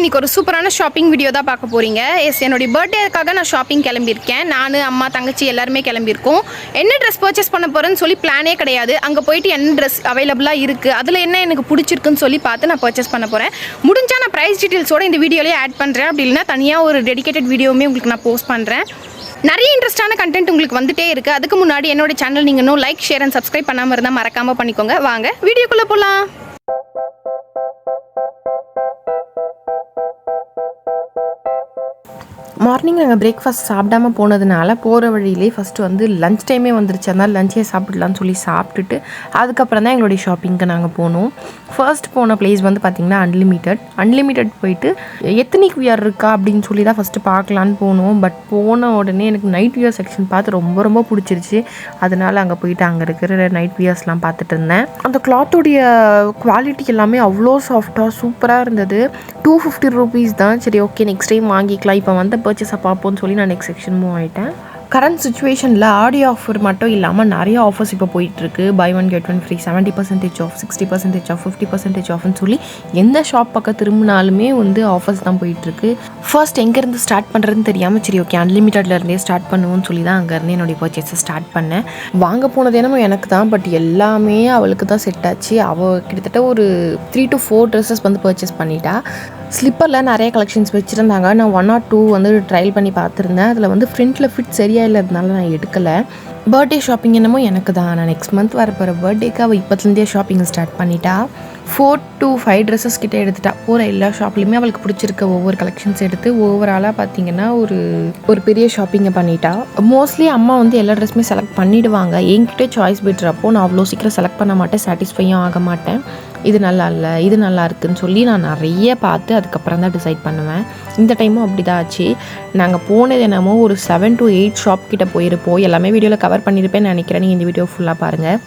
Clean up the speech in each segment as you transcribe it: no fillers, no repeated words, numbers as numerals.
இன்றைக்கி ஒரு சூப்பரான ஷாப்பிங் வீடியோ தான் பார்க்க போகிறீங்க. என்னுடைய பர்த்டேக்காக நான் ஷாப்பிங் கிளம்பியிருக்கேன். நான் அம்மா தங்கச்சி எல்லாருமே கிளம்பியிருக்கோம். என்ன ட்ரெஸ் பர்ச்சேஸ் பண்ண போகிறேன்னு சொல்லி பிளானே கிடையாது. அங்கே போயிட்டு என்ன ட்ரெஸ் அவைலபிளாக இருக்குது, அதில் என்ன எனக்கு பிடிச்சிருக்குன்னு சொல்லி பார்த்து நான் பர்ச்சேஸ் பண்ண போகிறேன். முடிஞ்சால் நான் ப்ரைஸ் டீட்டெயில்ஸோடு இந்த வீடியோலேயே ஆட் பண்ணுறேன். அப்படி இல்லைனா தனியாக ஒரு டெடிகேட்டட் வீடியோவுமே உங்களுக்கு நான் போஸ்ட் பண்ணுறேன். நிறைய இன்ட்ரெஸ்டான கண்டென்ட் உங்களுக்கு வந்துட்டே இருக்குது. அதுக்கு முன்னாடி என்னோட சேனல் நீங்கள் இன்னும் லைக், ஷேர் அண்ட் சப்ஸ்கிரைப் பண்ணாமல் இருந்தால் மறக்காமல் பண்ணிக்கோங்க. வாங்க வீடியோக்குள்ளே போகலாம். மார்னிங் நாங்கள் பிரேக்ஃபாஸ்ட் சாப்பிடாமல் போனதுனால போகிற வழியிலே ஃபஸ்ட்டு வந்து லஞ்ச் டைமே வந்துருச்சு. அதனால் லஞ்சே சாப்பிடலான்னு சொல்லி சாப்பிட்டுட்டு அதுக்கப்புறம் தான் எங்களுடைய ஷாப்பிங்க்கு நாங்கள் போனோம். ஃபர்ஸ்ட் போன பிளேஸ் வந்து பார்த்திங்கன்னா அன்லிமிட்டட் போயிட்டு எத்தனிக் வியர் இருக்கா அப்படின்னு சொல்லி தான் ஃபஸ்ட்டு பார்க்கலான்னு போனோம். பட் போன உடனே எனக்கு நைட் வியர் செக்ஷன் பார்த்து ரொம்ப பிடிச்சிருச்சு. அதனால் அங்கே போயிட்டு அங்கே இருக்கிற நைட் வியர்ஸ்லாம் பார்த்துட்டு இருந்தேன். அந்த கிளாத்தோடைய குவாலிட்டி எல்லாமே அவ்வளோ சாஃப்டாக சூப்பராக இருந்தது. 250 rupees தான். சரி, ஓகே, நெக்ஸ்ட் டைம் வாங்கிக்கலாம். இப்போ வந்து பர்ச்சேஸை பார்ப்போம்னு சொல்லி நான் நெக்ஸ்ட் செக்ஷன் மூவ் ஆகிட்டேன். கரண்ட் சுச்சுவேஷனில் ஆடியோ ஆஃபர் மட்டும் இல்லாமல் நிறைய ஆஃபர்ஸ் இப்போ போயிட்டுருக்கு. buy one get one free, 70% off, 60% off, 50% ஆஃப்னு சொல்லி எந்த ஷாப் பக்கம் திரும்பினாலுமே வந்து ஆஃபர்ஸ் தான் போயிட்டுருக்கு. ஃபர்ஸ்ட் எங்கேருந்து ஸ்டார்ட் பண்ணுறதுன்னு தெரியாமல் சரி ஓகே அன்லிமிட்டட்லேருந்தே ஸ்டார்ட் பண்ணுவோன்னு சொல்லி தான் அங்கேருந்து என்னுடைய பர்ச்சேஸை ஸ்டார்ட் பண்ணேன். வாங்க போனது என்னமோ எனக்கு தான், பட் எல்லாமே அவளுக்கு தான் செட் ஆச்சு. அவள் கிட்டத்தட்ட ஒரு 3 to 4 ட்ரெஸ்ஸஸ் வந்து பர்ச்சேஸ் பண்ணிட்டா. ஸ்லிப்பரில் நிறைய கலெக்ஷன்ஸ் வச்சுருந்தாங்க. நான் 1 or 2 வந்து ட்ரையல் பண்ணி பார்த்துருந்தேன். அதில் வந்து ஃப்ரண்ட்டில் ஃபிட் சரியாக இல்லாததுனால நான் எடுக்கலை. பர்த்டே ஷாப்பிங் என்னமோ எனக்கு தான். நான் நெக்ஸ்ட் மந்த் வரப்போகிற பர்த்டேக்கு அவள் இப்போத்துலேருந்தே ஷாப்பிங் ஸ்டார்ட் பண்ணிட்டா. 4 to 5 ட்ரெஸ்ஸஸ் கிட்டே எடுத்துட்டா. போகிற எல்லா ஷாப்லேயுமே அவளுக்கு பிடிச்சிருக்க ஒவ்வொரு கலெக்ஷன்ஸ் எடுத்து ஓவராலாக பார்த்திங்கன்னா ஒரு பெரிய ஷாப்பிங்கை பண்ணிட்டா. மோஸ்ட்லி அம்மா வந்து எல்லா ட்ரெஸ்ஸுமே செலக்ட் பண்ணிவிடுவாங்க. என்கிட்ட சாய்ஸ் பெட்றப்போ நான் அவ்வளோ சீக்கிரம் செலக்ட் பண்ண மாட்டேன், சாட்டிஸ்ஃபையும் ஆக மாட்டேன். இது நல்லா இல்லை, இது நல்லா இருக்குதுன்னு சொல்லி நான் நிறைய பார்த்து அதுக்கப்புறம் தான் டிசைட் பண்ணுவேன். இந்த டைமும் அப்படி தான் ஆச்சு. நாங்கள் போனது என்னமோ ஒரு 7 to 8 ஷாப் கிட்டே போயிருப்போம். எல்லாமே வீடியோவில் கவர் பண்ணியிருப்பேன்னு நினைக்கிறேன். நீங்கள் இந்த வீடியோ ஃபுல்லாக பாருங்கள்.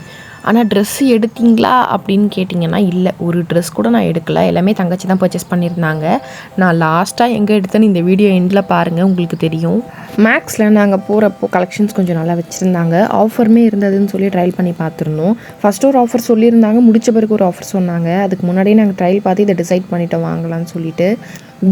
ஆனால் ட்ரெஸ்ஸு எடுத்தீங்களா அப்படின்னு கேட்டிங்கன்னா இல்லை, ஒரு ட்ரெஸ் கூட நான் எடுக்கலை. எல்லாமே தங்கச்சி தான் பர்ச்சேஸ் பண்ணியிருந்தாங்க. நான் லாஸ்ட்டாக எங்கே எடுத்தேன்னு இந்த வீடியோ எண்டில் பாருங்கள், உங்களுக்கு தெரியும். மேக்ஸில் நாங்கள் போகிறப்போ கலெக்ஷன்ஸ் கொஞ்சம் நல்லா வச்சுருந்தாங்க. ஆஃபருமே இருந்ததுன்னு சொல்லி ட்ரையல் பண்ணி பார்த்துருந்தோம். ஃபஸ்ட்டு ஒரு ஆஃபர் சொல்லியிருந்தாங்க, முடித்த பிறகு ஒரு ஆஃபர் சொன்னாங்க. அதுக்கு முன்னாடியே நாங்கள் ட்ரையல் பார்த்து இதை டிசைட் பண்ணிவிட்டோம் வாங்கலான்னு சொல்லிட்டு.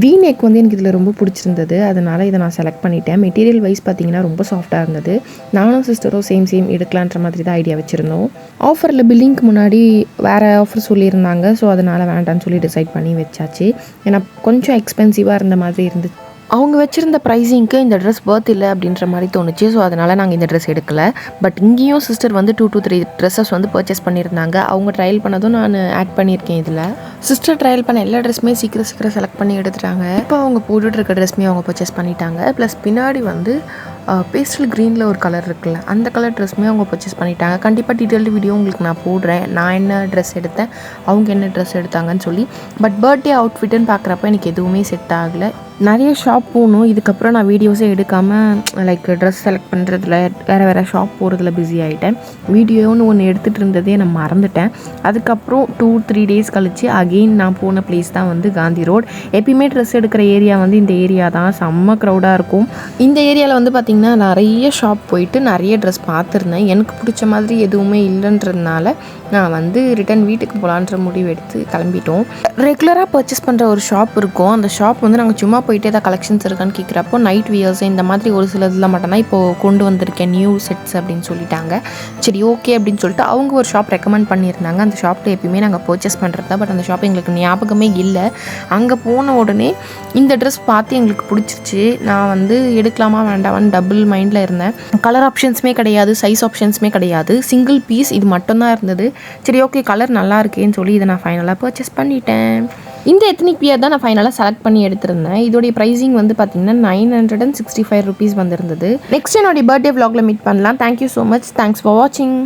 V-neck வந்து எனக்கு இதில் ரொம்ப பிடிச்சிருந்தது. அதனால் இதை நான் செலக்ட் பண்ணிட்டேன். மெட்டீரியல் வைஸ் பார்த்திங்கன்னா ரொம்ப சாஃப்டாக இருந்தது. நானும் சிஸ்டரும் சேம் எடுக்கலான்ற மாதிரி தான் ஐடியா வச்சுருந்தோம். ஆஃபரில் பில்லிங்க்கு முன்னாடி வேறு ஆஃபர் சொல்லியிருந்தாங்க. ஸோ அதனால் வேண்டான்னு சொல்லி டிசைட் பண்ணி வச்சாச்சு. ஏன்னா கொஞ்சம் எக்ஸ்பென்சிவாக இருந்த மாதிரி இருந்துச்சு. அவங்க வச்சுருந்த ப்ரைஸிங்க்கு இந்த ட்ரெஸ் பர்த் இல்லை அப்படின்ற மாதிரி தோணுச்சு. ஸோ அதனால் நாங்கள் இந்த ட்ரெஸ் எடுக்கலை. பட் இங்கேயும் சிஸ்டர் வந்து 2 to 3 ட்ரெஸ்ஸஸ் வந்து பர்ச்சேஸ் பண்ணியிருந்தாங்க. அவங்க ட்ரையல் பண்ணதும் நான் ஆட் பண்ணியிருக்கேன் இதில். சிஸ்டர் ட்ரையல் பண்ண எல்லா ட்ரெஸ்ஸுமே சீக்கிரம் செலக்ட் பண்ணி எடுத்துட்டாங்க. இப்போ அவங்க போட்டுட்டு இருக்க ட்ரெஸ்ஸுமே அவங்க பர்ச்சேஸ் பண்ணிட்டாங்க. ப்ளஸ் பின்னாடி வந்து பேஸ்டல் க்ரீனில் ஒரு கலர் இருக்குல்ல, அந்த கலர் ட்ரெஸ்ஸுமே அவங்க பர்ச்சேஸ் பண்ணிட்டாங்க. கண்டிப்பாக டீட்டெயில்டு வீடியோ உங்களுக்கு நான் போடுறேன், நான் என்ன ட்ரெஸ் எடுத்தேன், அவங்க என்ன ட்ரெஸ் எடுத்தாங்கன்னு சொல்லி. பட் பர்த்டே அவுட்ஃபிட்டுன்னு பார்க்குறப்ப எனக்கு எதுவுமே செட் ஆகலை. நிறைய ஷாப் போகணும். இதுக்கப்புறம் நான் வீடியோஸே எடுக்காமல் லைக் ட்ரெஸ் செலக்ட் பண்ணுறதுல வேறு ஷாப் போகிறதுல பிஸி ஆகிட்டேன். வீடியோன்னு ஒன்று எடுத்துகிட்டு இருந்ததே நான் மறந்துட்டேன். அதுக்கப்புறம் 2-3 days கழித்து அகெயின் நான் போன பிளேஸ் தான் வந்து காந்தி ரோட். எப்பயுமே ட்ரெஸ் எடுக்கிற ஏரியா வந்து இந்த ஏரியா தான். செம்ம க்ரௌடாக இருக்கும். இந்த ஏரியாவில் வந்து பார்த்திங்கன்னா நிறைய ஷாப் போயிட்டு நிறைய ட்ரெஸ் பார்த்துருந்தேன். எனக்கு பிடிச்ச மாதிரி எதுவுமே இல்லைன்றதுனால நான் வந்து ரிட்டன் வீட்டுக்கு போகலான்ற முடிவு எடுத்து கிளம்பிட்டோம். ரெகுலராக பர்ச்சேஸ் பண்ணுற ஒரு ஷாப் இருக்கும். அந்த ஷாப் வந்து நாங்கள் சும்மா போயிட்டு ஏதாவது கலெக்ஷன்ஸ் இருக்கான்னு கேட்குறப்போ நைட் வியர்ஸ் இந்த மாதிரி ஒரு சில இதில் மட்டும்தான் இப்போது கொண்டு வந்திருக்கேன் நியூ செட்ஸ் அப்படின்னு சொல்லிட்டாங்க. சரி ஓகே அப்படின்னு சொல்லிட்டு அவங்க ஒரு ஷாப் ரெக்கமெண்ட் பண்ணியிருந்தாங்க. அந்த ஷாப்பில் எப்பயுமே நாங்கள் பர்ச்சேஸ் பண்ணுறது தான். பட் அந்த ஷாப் எங்களுக்கு ஞாபகமே இல்லை. அங்கே போன உடனே இந்த ட்ரெஸ் பார்த்து எங்களுக்கு பிடிச்சிருச்சு. நான் வந்து எடுக்கலாமா வேண்டாமான்னு டபுள் மைண்டில் இருந்தேன். கலர் ஆப்ஷன்ஸுமே கிடையாது, சைஸ் ஆப்ஷன்ஸுமே கிடையாது, சிங்கிள் பீஸ் இது மட்டும்தான் இருந்தது. சரி ஓகே கலர் நல்லா இருக்கேன்னு சொல்லி இதை நான் ஃபைனலாக பர்ச்சேஸ் பண்ணிட்டேன். இந்த எத்னிக் வியர் தான் நான் ஃபைனலாக செலக்ட் பண்ணி எடுத்திருந்தேன். இதோடைய ப்ரைஸிங் வந்து பார்த்திங்கன்னா 965 rupees வந்திருந்தது. நெக்ஸ்ட் என்னுடைய பர்த்டே vlogல மீட் பண்ணலாம். Thank you so much. Thanks for வாட்சிங்.